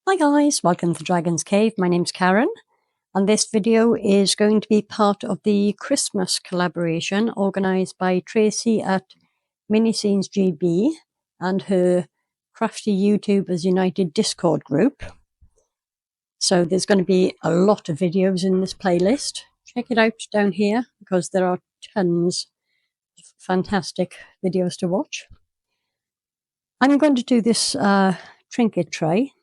Hi guys, welcome to Dragon's Cave. My name's Karen, and this video is going to be part of the Christmas collaboration organised by Tracy at Mini Scenes GB and her Crafty YouTubers United Discord group. So there's going to be a lot of videos in this playlist. Check it out down here because there are tons of fantastic videos to watch. I'm going to do this trinket tray.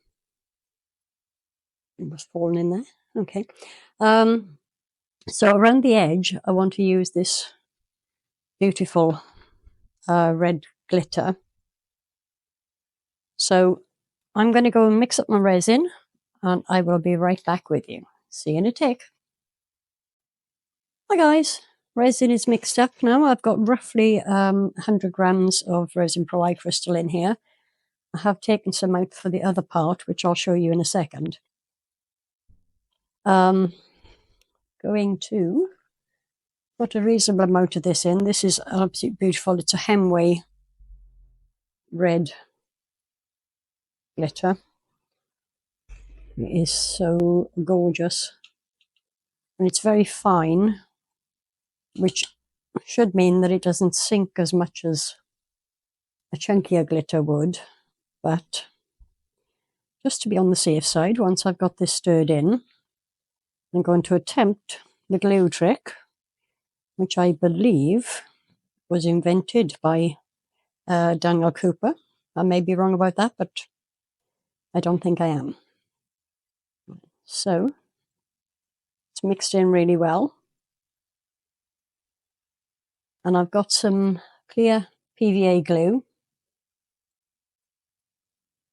It was fallen in there. Okay. So around the edge, I want to use this beautiful red glitter. So I'm going to go and mix up my resin, and I will be right back with you. See you in a tick. Hi guys, resin is mixed up now. I've got roughly 100 grams of resin pro eye crystal in here. I have taken some out for the other part, which I'll show you in a second. Going to put a reasonable amount of this in. This is absolutely beautiful. It's a Hemway red glitter. It is so gorgeous. And it's very fine, which should mean that it doesn't sink as much as a chunkier glitter would. But just to be on the safe side, once I've got this stirred in, I'm going to attempt the glue trick, which I believe was invented by Daniel Cooper. I may be wrong about that, but I don't think I am. So it's mixed in really well. And I've got some clear PVA glue.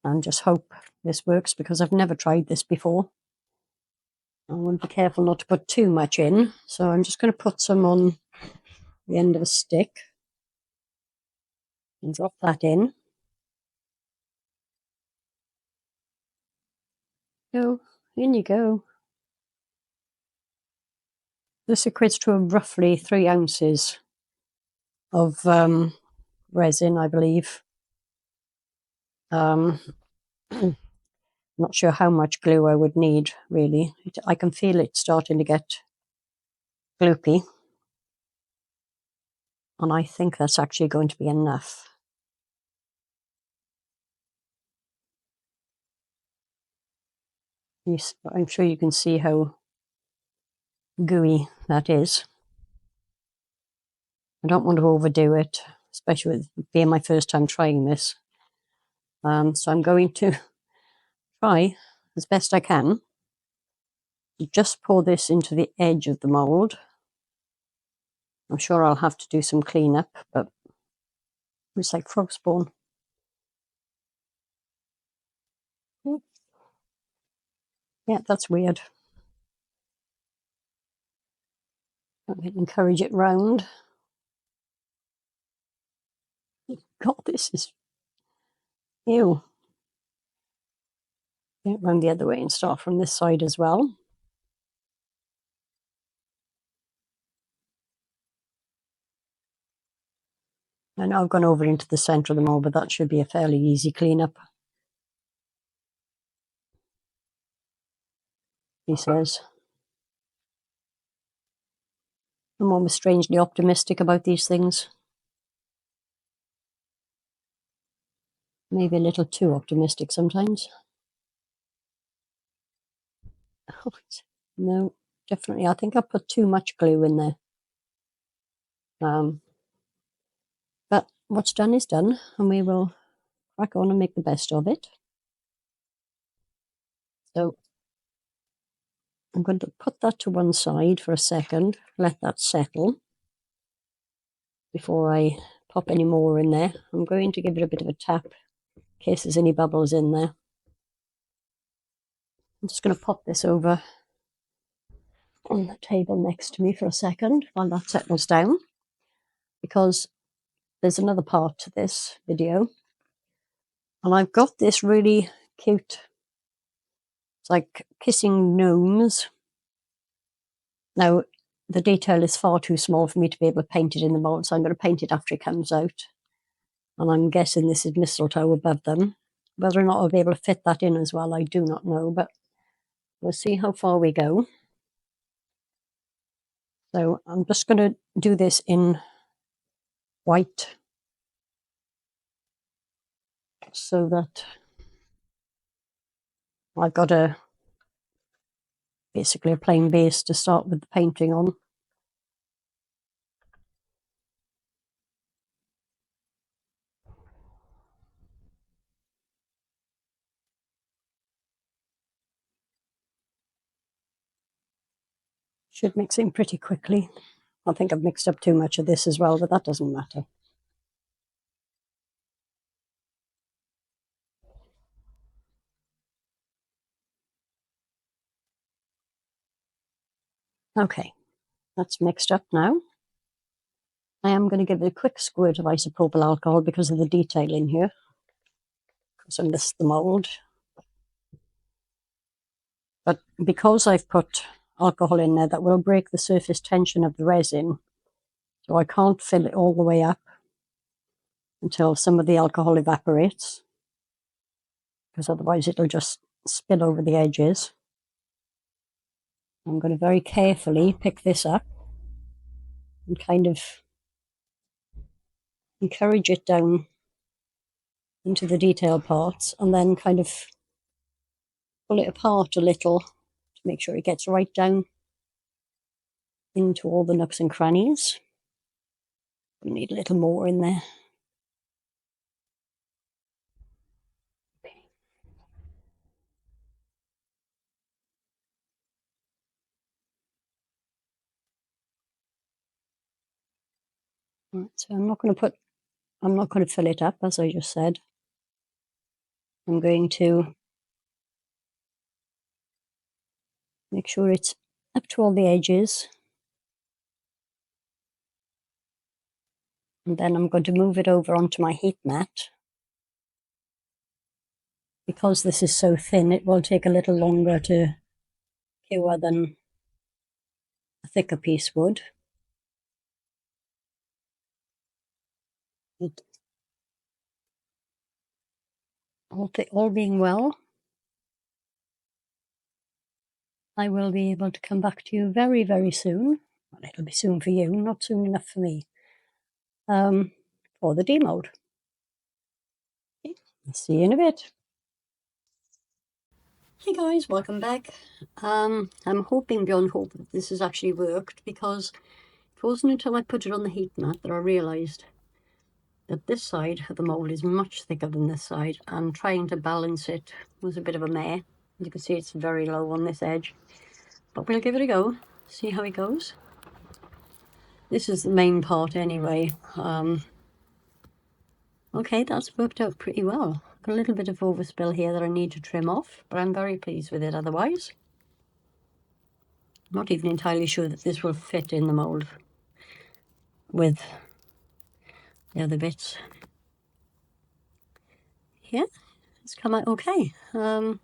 And just hope this works because I've never tried this before. I want to be careful not to put too much in. So I'm just going to put some on the end of a stick and drop that in. Go, in you go. This equates to roughly 3 ounces of resin, I believe. Not sure how much glue I would need, really. I can feel it starting to get gloopy. And I think that's actually going to be enough. I'm sure you can see how gooey that is. I don't want to overdo it, especially with being my first time trying this. So I'm going to try as best I can to just pour this into the edge of the mould. I'm sure I'll have to do some cleanup, but it's like frog spawn. Yeah, that's weird. I can encourage it round. God, this is... Ew. Get it round the other way and start from this side as well. I know I've gone over into the centre of the mould, but that should be a fairly easy cleanup. He says. I'm almost strangely optimistic about these things. Maybe a little too optimistic sometimes. No, definitely. I think I put too much glue in there. But what's done is done, and we will crack on and make the best of it. So I'm going to put that to one side for a second, let that settle before I pop any more in there. I'm going to give it a bit of a tap in case there's any bubbles in there. I'm just going to pop this over on the table next to me for a second while that settles down, because there's another part to this video, and I've got this really cute, it's like kissing gnomes. Now the detail is far too small for me to be able to paint it in the mold, so I'm going to paint it after it comes out, and I'm guessing this is mistletoe above them. Whether or not I'll be able to fit that in as well, I do not know, but we'll see how far we go. So I'm just going to do this in white so that I've got basically a plain base to start with the painting on. Should mix in pretty quickly. I think I've mixed up too much of this as well, but that doesn't matter. Okay, that's mixed up now. I am going to give it a quick squirt of isopropyl alcohol because of the detail in here, because I missed the mould. But because I've put alcohol in there, that will break the surface tension of the resin. So I can't fill it all the way up until some of the alcohol evaporates, because otherwise it'll just spill over the edges. I'm going to very carefully pick this up and kind of encourage it down into the detail parts, and then kind of pull it apart a little to make sure it gets right down into all the nooks and crannies. We need a little more in there. Right, so I'm not going to fill it up, as I just said. I'm going to make sure it's up to all the edges. And then I'm going to move it over onto my heat mat. Because this is so thin, it will take a little longer to cure than a thicker piece would. But all being well, I will be able to come back to you very, very soon. Well, it'll be soon for you, not soon enough for me, for the demold. Okay, see you in a bit. Hey guys, welcome back. I'm hoping beyond hope that this has actually worked, because it wasn't until I put it on the heat mat that I realised that this side of the mould is much thicker than this side, and trying to balance it was a bit of a mare. You can see it's very low on this edge, but we'll give it a go, see how it goes. This is the main part anyway. Okay, that's worked out pretty well. Got a little bit of overspill here that I need to trim off, but I'm very pleased with it otherwise. I'm not even entirely sure that this will fit in the mould with the other bits. Yeah, it's come out okay. I've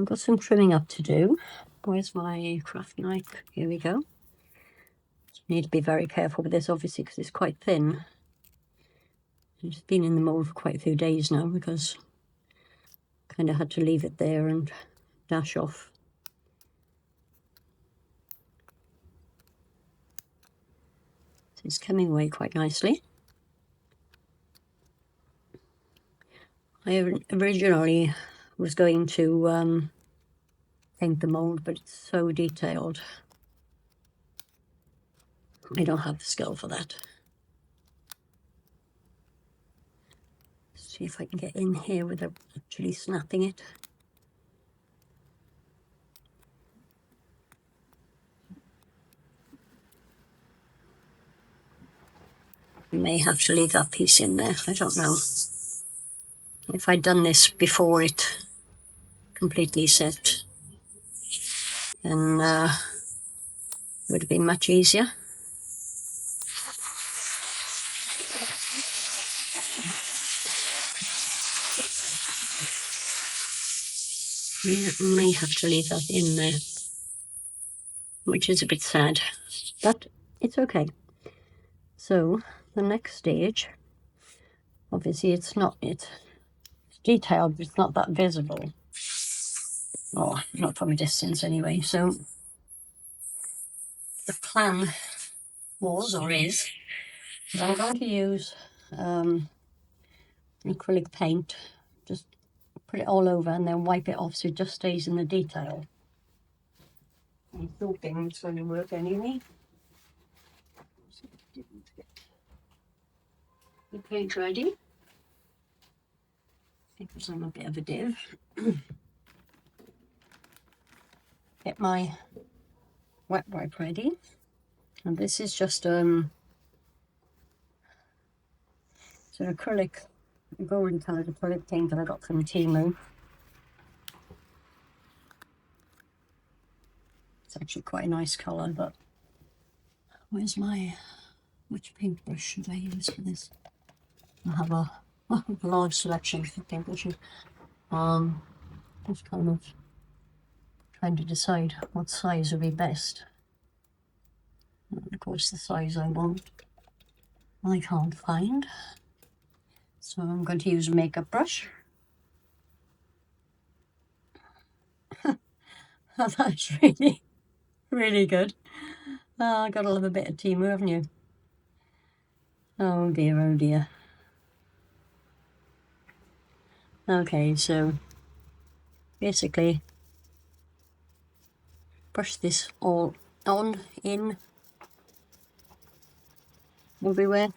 got some trimming up to do. Where's my craft knife? Here we go. Need to be very careful with this, obviously, because it's quite thin. It's been in the mould for quite a few days now, because I kind of had to leave it there and dash off. So it's coming away quite nicely. I originally was going to paint the mould, but it's so detailed. I don't have the skill for that. See if I can get in here without actually snapping it. I may have to leave that piece in there, I don't know. If I'd done this before it completely set, then it would have been much easier. Yeah, I may have to leave that in there, which is a bit sad, but it's okay. So the next stage, obviously it's detailed, but it's not that visible. Or not from a distance anyway. So the plan was, or is, that I'm going to use acrylic paint, just put it all over and then wipe it off so it just stays in the detail. I'm hoping it's going to work anyway. The paint ready. Because I'm a bit of a div. Get my wet wipe ready. And this is just it's an acrylic, golden coloured acrylic paint that I got from Temu. It's actually quite a nice colour, but where's which paintbrush should I use for this? I have a large selection of paintbrushes. Just kind of trying to decide what size would be best. And of course, the size I want, I can't find. So I'm going to use a makeup brush. That's really, really good. Oh, gotta love a bit of Temu, haven't you? Oh dear, oh dear. Okay, so basically brush this all on in everywhere.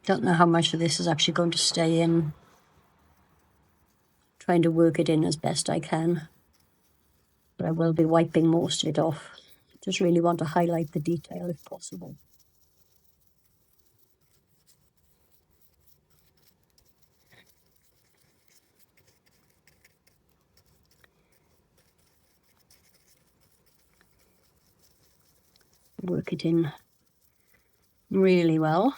Don't know how much of this is actually going to stay in. Trying to work it in as best I can. But I will be wiping most of it off. Just really want to highlight the detail if possible. Work it in really well.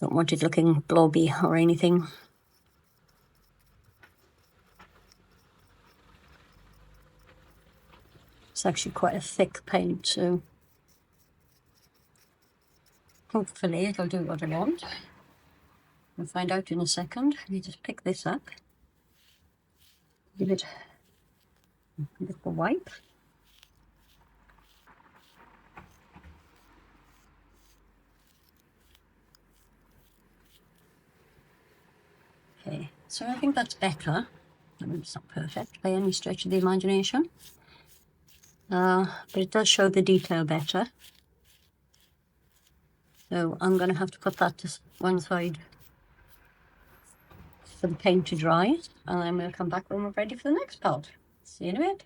Don't want it looking blobby or anything. It's actually quite a thick paint, so hopefully it'll do what I want. We'll find out in a second. Let me just pick this up. Give it a little wipe. Okay, so I think that's better. I mean, it's not perfect by any stretch of the imagination. But it does show the detail better. So I'm going to have to put that to one side for the paint to dry, and then we'll come back when we're ready for the next part. See you in a bit.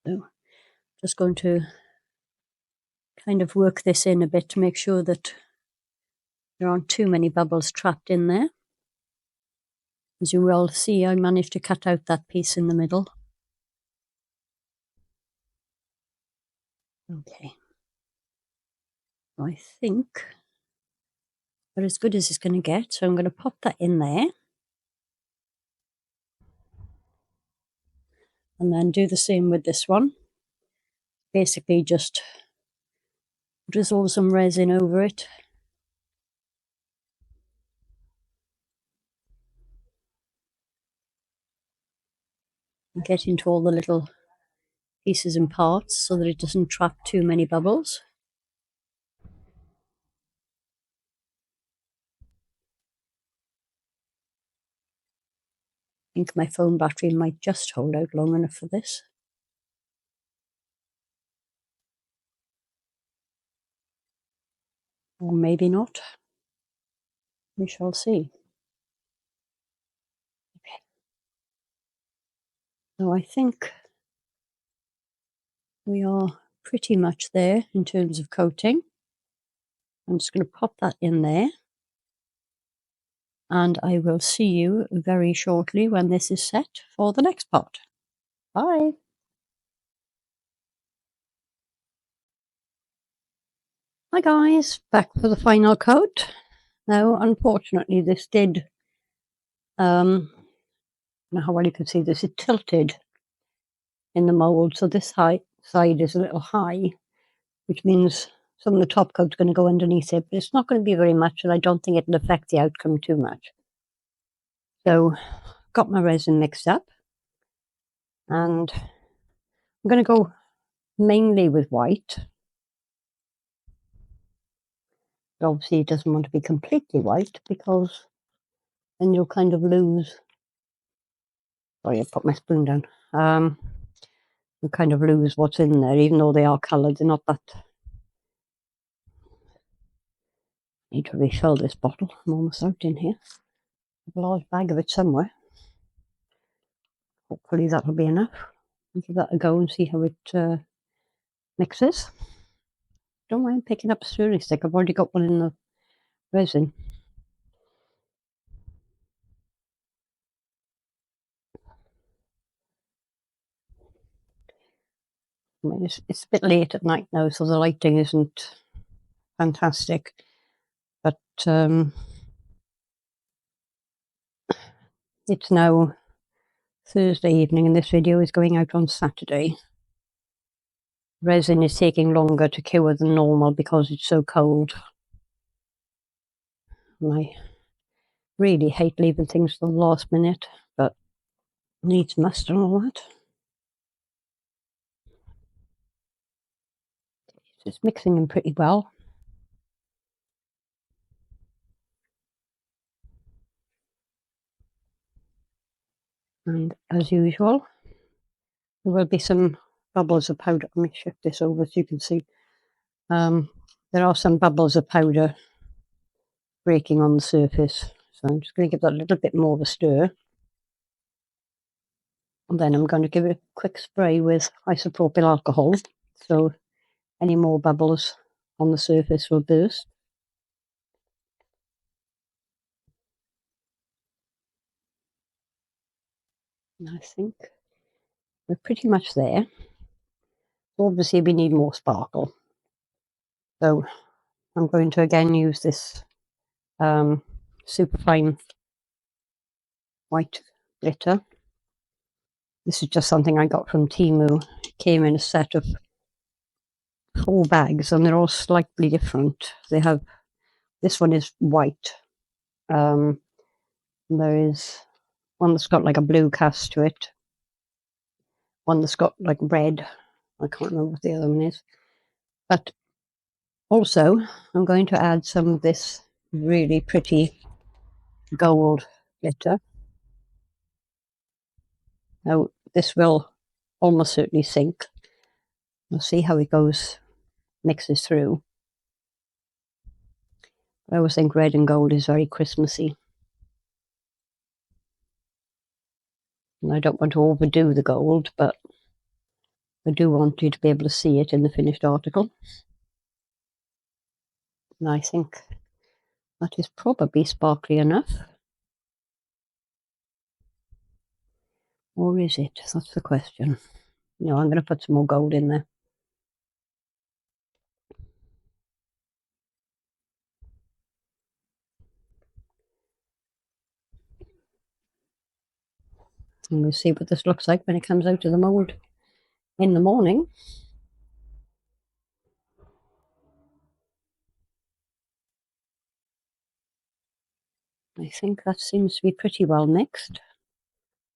So just going to kind of work this in a bit to make sure that there aren't too many bubbles trapped in there. As you will see, I managed to cut out that piece in the middle. Okay. I think they're as good as it's going to get, so I'm going to pop that in there. And then do the same with this one. Basically just drizzle some resin over it. And get into all the little pieces and parts so that it doesn't trap too many bubbles. I think my phone battery might just hold out long enough for this. Or maybe not. We shall see. Okay. So I think we are pretty much there in terms of coating. I'm just going to pop that in there. And I will see you very shortly when this is set for the next part. Bye. Hi guys, back for the final coat. Now, unfortunately, this did, I don't know how well you can see this, it tilted in the mould. So this side is a little high, which means some of the top coat's going to go underneath it, but it's not going to be very much, and I don't think it'll affect the outcome too much. So, got my resin mixed up, and I'm going to go mainly with white. But obviously, it doesn't want to be completely white because then you'll kind of lose. Sorry, I put my spoon down. You kind of lose what's in there, even though they are coloured. They're not that. I need to refill this bottle. I'm almost out in here. I have a large bag of it somewhere. Hopefully that'll be enough. I'll give that a go and see how it mixes. Don't mind picking up a stirring stick. I've already got one in the resin. I mean, it's a bit late at night now, so the lighting isn't fantastic. But it's now Thursday evening, and this video is going out on Saturday. Resin is taking longer to cure than normal because it's so cold. And I really hate leaving things to the last minute, but needs must and all that. It's mixing in pretty well. And as usual, there will be some bubbles of powder. Let me shift this over so you can see. There are some bubbles of powder breaking on the surface. So I'm just going to give that a little bit more of a stir. And then I'm going to give it a quick spray with isopropyl alcohol. So any more bubbles on the surface will burst. And I think we're pretty much there. Obviously, we need more sparkle. So I'm going to again use this superfine white glitter. This is just something I got from Temu. It came in a set of 4 bags, and they're all slightly different. They have, this one is white. There is one that's got like a blue cast to it. One that's got like red. I can't remember what the other one is. But also, I'm going to add some of this really pretty gold glitter. Now, this will almost certainly sink. We'll see how it goes, mixes through. I always think red and gold is very Christmassy. And I don't want to overdo the gold, but I do want you to be able to see it in the finished article. And I think that is probably sparkly enough. Or is it? That's the question. No, I'm going to put some more gold in there. And we'll see what this looks like when it comes out of the mould in the morning. I think that seems to be pretty well mixed.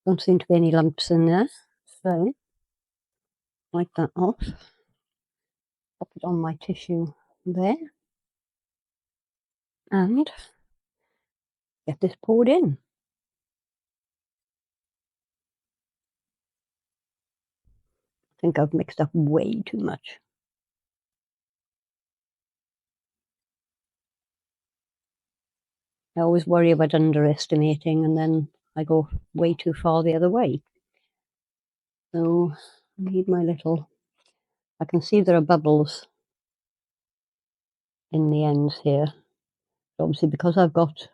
Don't seem to be any lumps in there. So, wipe that off. Pop it on my tissue there. And get this poured in. I think I've mixed up way too much. I always worry about underestimating and then I go way too far the other way. So I need my little, I can see there are bubbles in the ends here. Obviously because I've got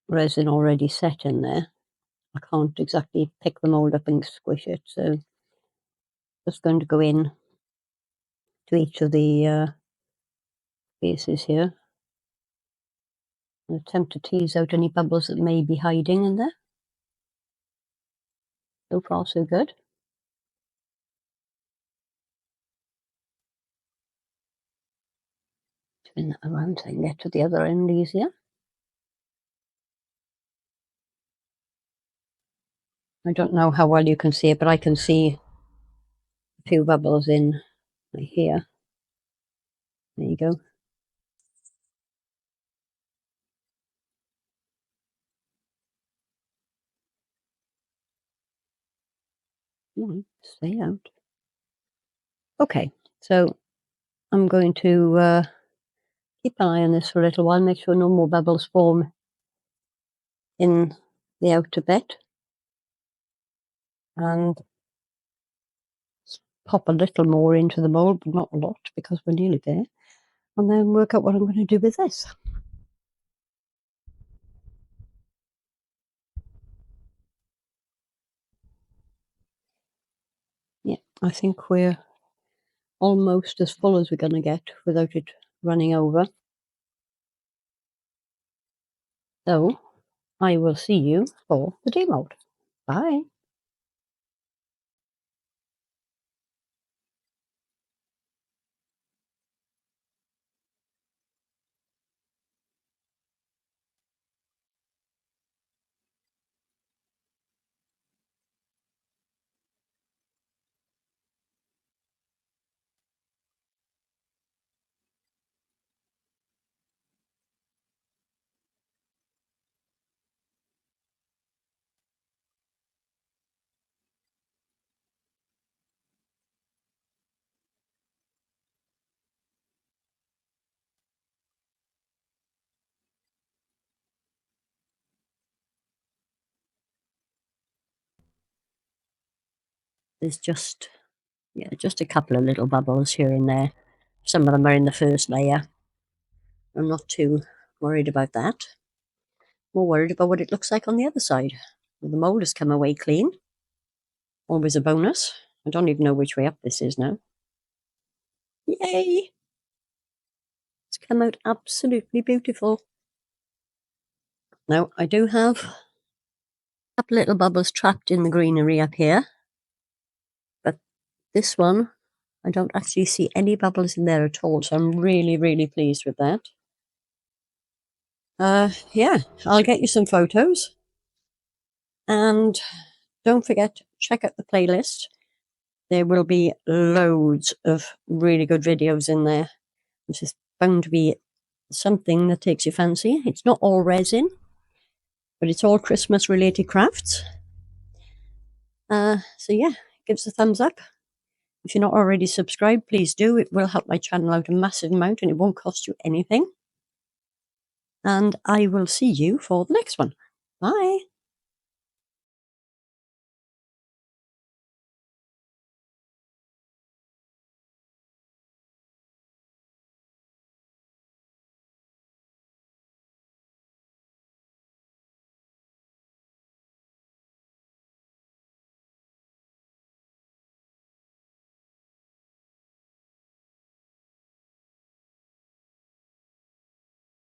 resin already set in there, I can't exactly pick the mould up and squish it. So just going to go in to each of the bases here and attempt to tease out any bubbles that may be hiding in there. So far so good. Spin that around so I can get to the other end easier. I don't know how well you can see it, but I can see a few bubbles in right here. There you go. Stay out. Okay, so I'm going to keep an eye on this for a little while, make sure no more bubbles form in the outer bit, and pop a little more into the mould, but not a lot because we're nearly there, and then work out what I'm going to do with this. Yeah, I think we're almost as full as we're going to get without it running over. So I will see you for the demold. Bye. There's just a couple of little bubbles here and there. Some of them are in the first layer. I'm not too worried about that. More worried about what it looks like on the other side. Well, the mould has come away clean. Always a bonus. I don't even know which way up this is now. Yay! It's come out absolutely beautiful. Now, I do have a couple little bubbles trapped in the greenery up here. But this one, I don't actually see any bubbles in there at all. So I'm really, really pleased with that. Yeah, I'll get you some photos. And don't forget, check out the playlist. There will be loads of really good videos in there. This is bound to be something that takes your fancy. It's not all resin, but it's all Christmas related crafts. So yeah, give us a thumbs up. If you're not already subscribed, please do. It will help my channel out a massive amount and it won't cost you anything. And I will see you for the next one. Bye.